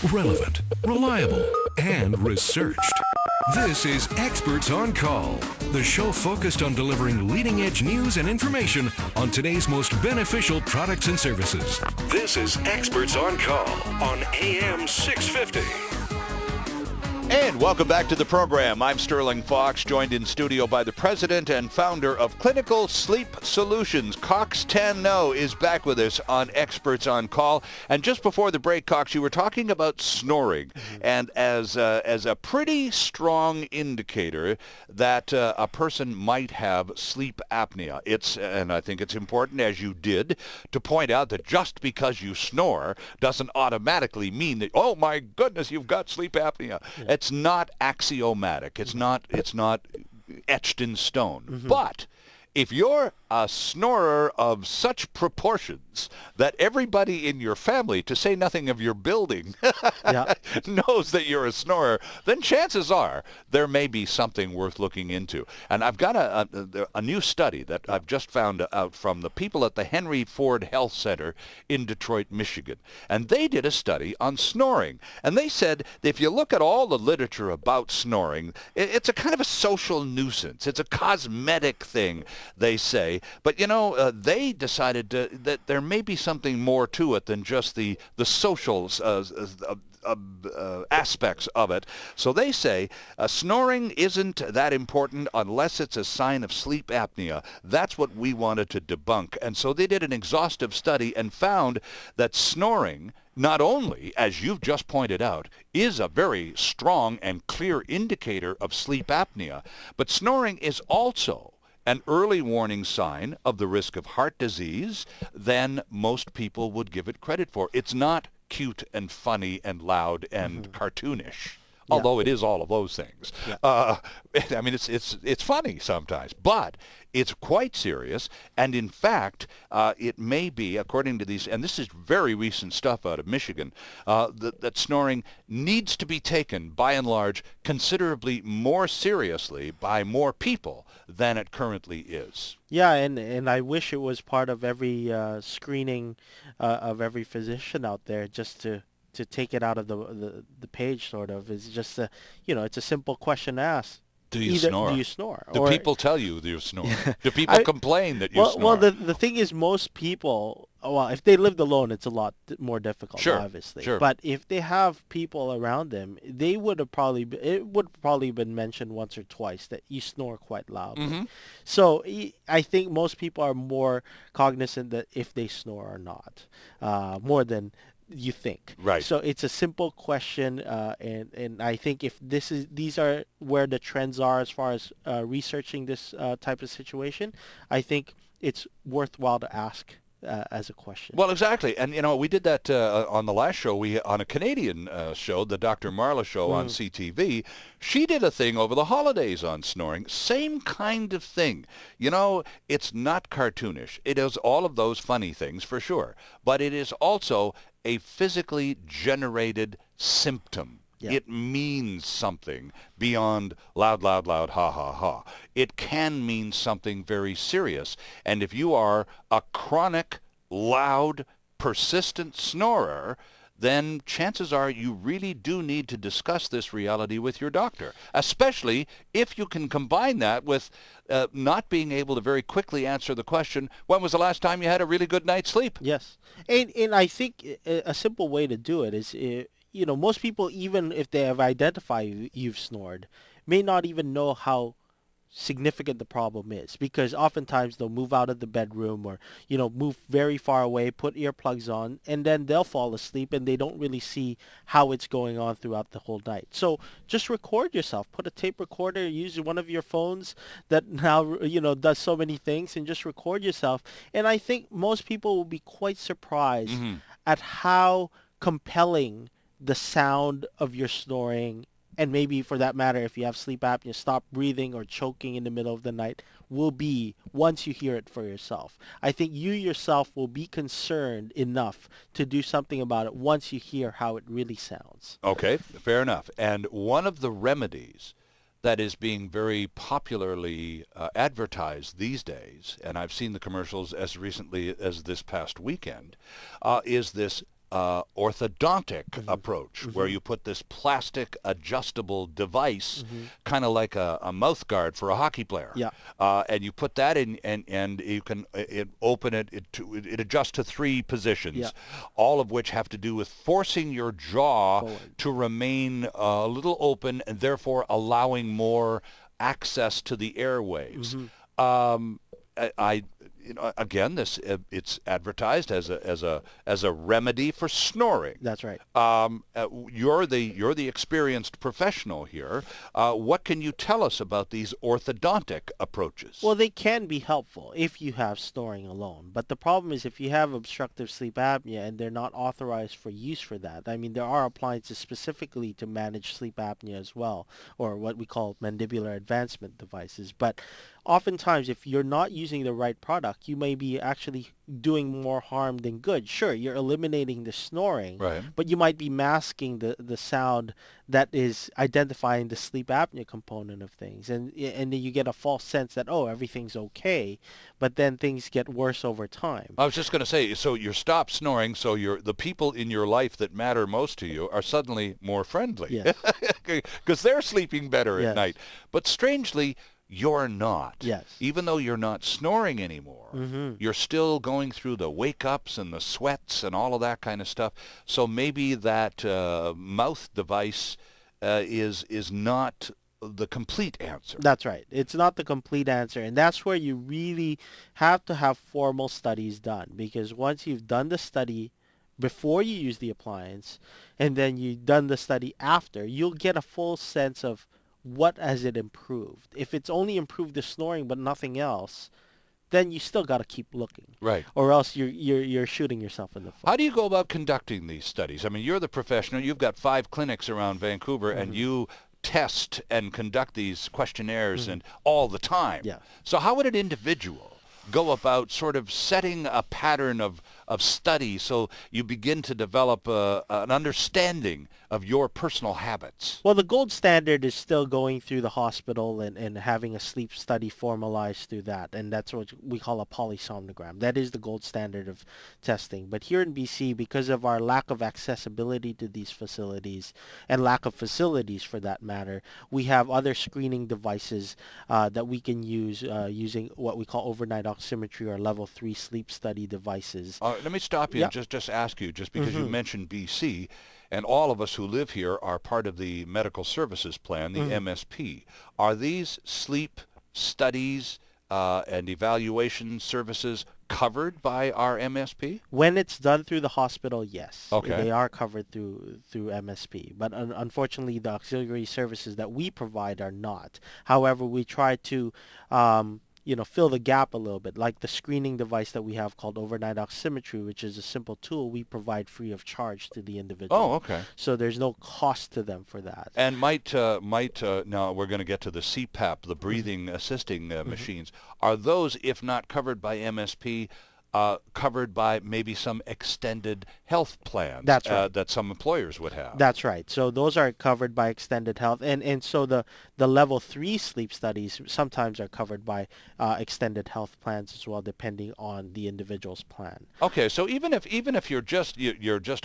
relevant, reliable, and researched. This is Experts on Call, the show focused on delivering leading-edge news and information on today's most beneficial products and services. This is Experts on Call on AM 650. And welcome back to the program. I'm Stirling Faux, joined in studio by the president and founder of Clinical Sleep Solutions. Cox Tan-Ngo is back with us on Experts on Call. And just before the break, Cox, you were talking about snoring, and as a pretty strong indicator that a person might have sleep apnea. And I think it's important, as you did, to point out that just because you snore doesn't automatically mean that, oh my goodness, you've got sleep apnea. Yeah. It's not axiomatic. It's not etched in stone. Mm-hmm. But if you're a snorer of such proportions that everybody in your family, to say nothing of your building, knows that you're a snorer, then chances are there may be something worth looking into. And I've got a new study that I've just found out from the people at the Henry Ford Health Center in Detroit, Michigan. And they did a study on snoring. And they said that if you look at all the literature about snoring, it's a kind of a social nuisance. It's a cosmetic thing, they say. But, they decided that there may be something more to it than just the social aspects of it. So they say snoring isn't that important unless it's a sign of sleep apnea. That's what we wanted to debunk. And so they did an exhaustive study and found that snoring, not only, as you've just pointed out, is a very strong and clear indicator of sleep apnea, but snoring is also an early warning sign of the risk of heart disease than most people would give it credit for. It's not cute and funny and loud and cartoonish, although it is all of those things. Yeah. I mean, it's funny sometimes, but it's quite serious. And in fact, it may be, according to these, and this is very recent stuff out of Michigan, that snoring needs to be taken, by and large, considerably more seriously by more people than it currently is. Yeah, and I wish it was part of every screening of every physician out there, just to take it out of the page, sort of. It's just it's a simple question to ask. Do you snore? Do you snore? Do people tell you that you snore? Do people complain that you snore? Well, the thing is, most people, if they lived alone, it's a lot more difficult, obviously. Sure. But if they have people around them, it would probably been mentioned once or twice that you snore quite loudly. Mm-hmm. So I think most people are more cognizant that if they snore or not, more than you think. Right. So it's a simple question, and I think if these are where the trends are as far as researching this type of situation, I think it's worthwhile to ask as a question. Well, exactly. And, we did that on the last show. On a Canadian show, the Dr. Marla show on CTV, she did a thing over the holidays on snoring. Same kind of thing. It's not cartoonish. It is all of those funny things, for sure. But it is also a physically generated symptom. Yeah. It means something beyond loud, loud, loud, ha, ha, ha. It can mean something very serious. And if you are a chronic, loud, persistent snorer, then chances are you really do need to discuss this reality with your doctor, especially if you can combine that with not being able to very quickly answer the question, when was the last time you had a really good night's sleep? Yes. And I think a simple way to do it is, most people, even if they have identified you've snored, may not even know how significant the problem is, because oftentimes they'll move out of the bedroom or move very far away, put earplugs on, and then they'll fall asleep and they don't really see how it's going on throughout the whole night. So just record yourself, put a tape recorder, use one of your phones that now does so many things, and just record yourself. And I think most people will be quite surprised at how compelling the sound of your snoring, and maybe for that matter, if you have sleep apnea, stop breathing or choking in the middle of the night, will be once you hear it for yourself. I think you yourself will be concerned enough to do something about it once you hear how it really sounds. Okay, fair enough. And one of the remedies that is being very popularly advertised these days, and I've seen the commercials as recently as this past weekend, is this orthodontic approach, where you put this plastic adjustable device, kind of like a mouth guard for a hockey player. Yeah. And you put that in, and you can open it. It adjusts to 3 positions, Yeah. all of which have to do with forcing your jaw Forward. to remain a little open, and therefore allowing more access to the airwaves. I again, this it's advertised as a remedy for snoring. That's right. You're the experienced professional here. What can you tell us about these orthodontic approaches? Well, they can be helpful if you have snoring alone. But the problem is if you have obstructive sleep apnea and they're not authorized for use for that. I mean, there are appliances specifically to manage sleep apnea as well, or what we call mandibular advancement devices. But oftentimes, if you're not using the right product, you may be actually doing more harm than good. Sure, you're eliminating the snoring, Right. but you might be masking the sound that is identifying the sleep apnea component of things. And then you get a false sense that, oh, everything's okay, but then things get worse over time. I was just going to say, so you stop snoring, so the people in your life that matter most to you are suddenly more friendly. Yes. Because they're sleeping better Yes. at night. But strangely, you're not. Yes. Even though you're not snoring anymore, you're still going through the wake-ups and the sweats and all of that kind of stuff. So maybe that mouth device is not the complete answer. That's right. It's not the complete answer. And that's where you really have to have formal studies done. Because once you've done the study before you use the appliance, and then you've done the study after, you'll get a full sense of what has it improved. If it's only improved the snoring but nothing else, then you still got to keep looking. Right. Or else you're shooting yourself in the foot. How do you go about conducting these studies? I mean, you're the professional. You've got 5 clinics around Vancouver, and you test and conduct these questionnaires and all the time. Yeah. So how would an individual go about sort of setting a pattern of study so you begin to develop an understanding of your personal habits? Well, the gold standard is still going through the hospital and having a sleep study formalized through that. And that's what we call a polysomnogram. That is the gold standard of testing. But here in BC, because of our lack of accessibility to these facilities and lack of facilities for that matter, we have other screening devices that we can use using what we call overnight oximetry or level 3 sleep study devices. Let me stop you and just ask you, just because you mentioned BC, and all of us who live here are part of the Medical Services Plan, the MSP. Are these sleep studies and evaluation services covered by our MSP? When it's done through the hospital, yes. Okay. They are covered through MSP. But unfortunately, the auxiliary services that we provide are not. However, we try to fill the gap a little bit, like the screening device that we have called overnight oximetry, which is a simple tool we provide free of charge to the individual. Oh, okay. So there's no cost to them for that. And might now we're going to get to the CPAP, the breathing assisting machines. Are those, if not covered by MSP, covered by maybe some extended health plans? That's right. That some employers would have? That's right. So those are covered by extended health. And so the level 3 sleep studies sometimes are covered by extended health plans as well, depending on the individual's plan. Okay, so even if you're just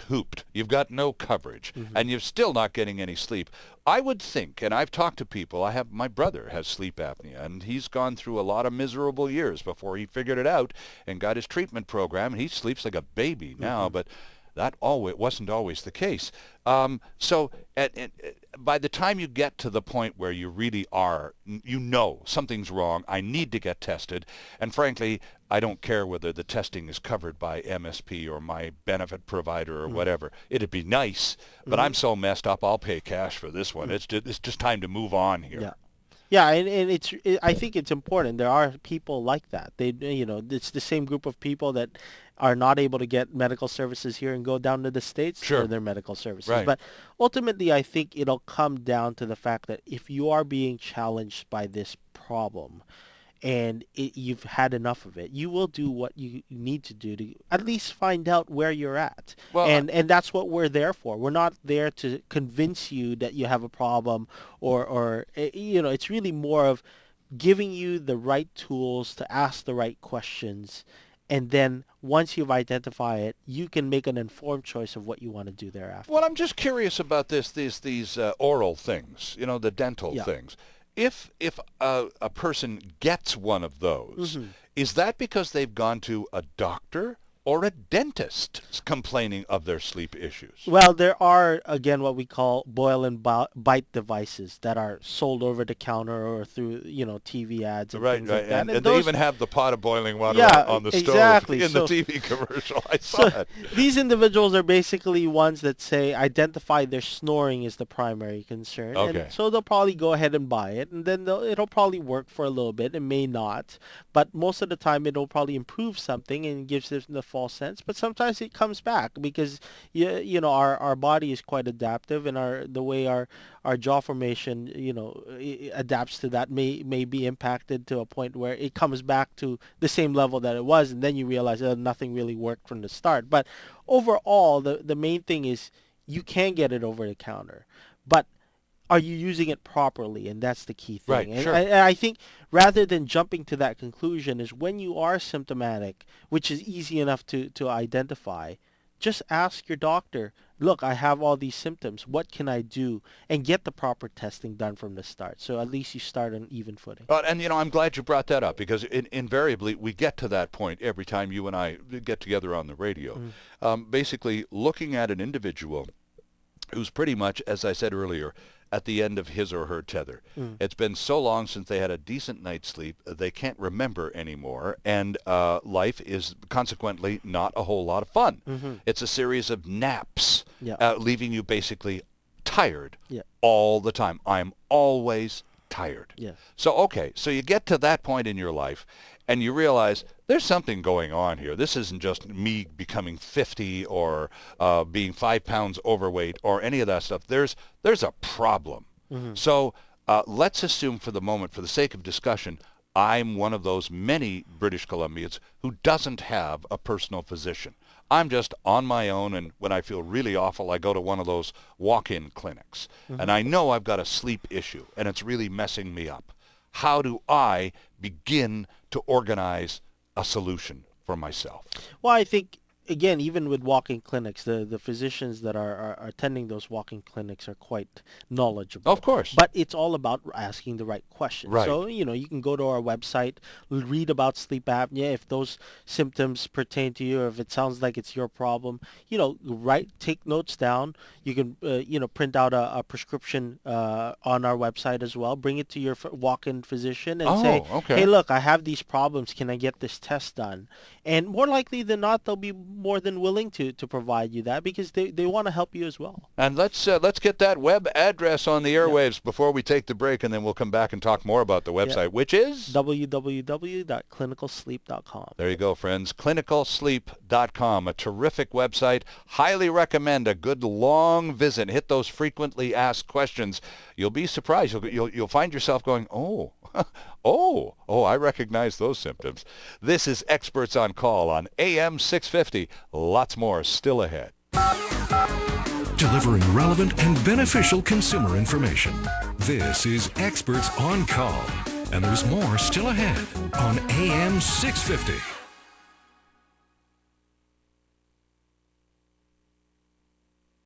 hooped, you've got no coverage, and you're still not getting any sleep, I would think, and I've talked to people, my brother has sleep apnea, and he's gone through a lot of miserable years before he figured it out and got his treatment program, and he sleeps like a baby now, but that wasn't always the case. So by the time you get to the point where you really are, something's wrong, I need to get tested, and frankly, I don't care whether the testing is covered by MSP or my benefit provider or whatever. It'd be nice, but I'm so messed up, I'll pay cash for this one. It's just time to move on here. Yeah. Yeah, and I think it's important. There are people like that. It's the same group of people that are not able to get medical services here and go down to the States for their medical services. Right. But ultimately, I think it'll come down to the fact that if you are being challenged by this problem and you've had enough of it, you will do what you need to do to at least find out where you're at. Well, and that's what we're there for. We're not there to convince you that you have a problem or it's really more of giving you the right tools to ask the right questions. And then once you've identified it, you can make an informed choice of what you want to do thereafter. Well, I'm just curious about these oral things, the dental things. If a person gets one of those, is that because they've gone to a doctor or a dentist complaining of their sleep issues? Well, there are, again, what we call boil and bite devices that are sold over the counter or through, TV ads and things like that. And And they those, even have the pot of boiling water on the stove exactly. in the TV commercial. I saw it. These individuals are basically ones that say identify their snoring is the primary concern. Okay. And so they'll probably go ahead and buy it, and then it'll probably work for a little bit. It may not, but most of the time it'll probably improve something and gives them the false sense. But sometimes it comes back because our body is quite adaptive, and the way our jaw formation adapts to that may be impacted to a point where it comes back to the same level that it was, and then you realize that nothing really worked from the start. But overall, the main thing is you can get it over the counter, but are you using it properly? And that's the key thing. Right, and sure. I think rather than jumping to that conclusion is when you are symptomatic, which is easy enough to identify, just ask your doctor, look, I have all these symptoms. What can I do? And get the proper testing done from the start. So at least you start on even footing. And I'm glad you brought that up, because invariably we get to that point every time you and I get together on the radio. Basically looking at an individual who's pretty much, as I said earlier, at the end of his or her tether. It's been so long since they had a decent night's sleep, they can't remember anymore, and life is consequently not a whole lot of fun. It's a series of naps, leaving you basically tired all the time. I'm always tired. So you get to that point in your life, and you realize there's something going on here. This isn't just me becoming 50 or being 5 pounds overweight or any of that stuff. There's a problem. So let's assume for the moment, for the sake of discussion, I'm one of those many British Columbians who doesn't have a personal physician. I'm just on my own, and when I feel really awful, I go to one of those walk-in clinics. And I know I've got a sleep issue, and it's really messing me up. How do I begin to organize a solution for myself? Well, I think, again, even with walk-in clinics, the physicians that are attending those walk-in clinics are quite knowledgeable. Of course. But it's all about asking the right questions. Right. So, you can go to our website, read about sleep apnea. If those symptoms pertain to you, or if it sounds like it's your problem, take notes down. You can, print out a prescription on our website as well. Bring it to your walk-in physician and say, hey, look, I have these problems. Can I get this test done? And more likely than not, they'll be more than willing to provide you that, because they want to help you as well. And let's get that web address on the airwaves before we take the break, and then we'll come back and talk more about the website, which is www.clinicalsleep.com. There you go, friends. Clinicalsleep.com, a terrific website. Highly recommend a good long visit. Hit those frequently asked questions. You'll be surprised. You'll find yourself going, oh, I recognize those symptoms. This is Experts on Call on AM 650. Lots more still ahead. Delivering relevant and beneficial consumer information. This is Experts on Call. And there's more still ahead on AM 650.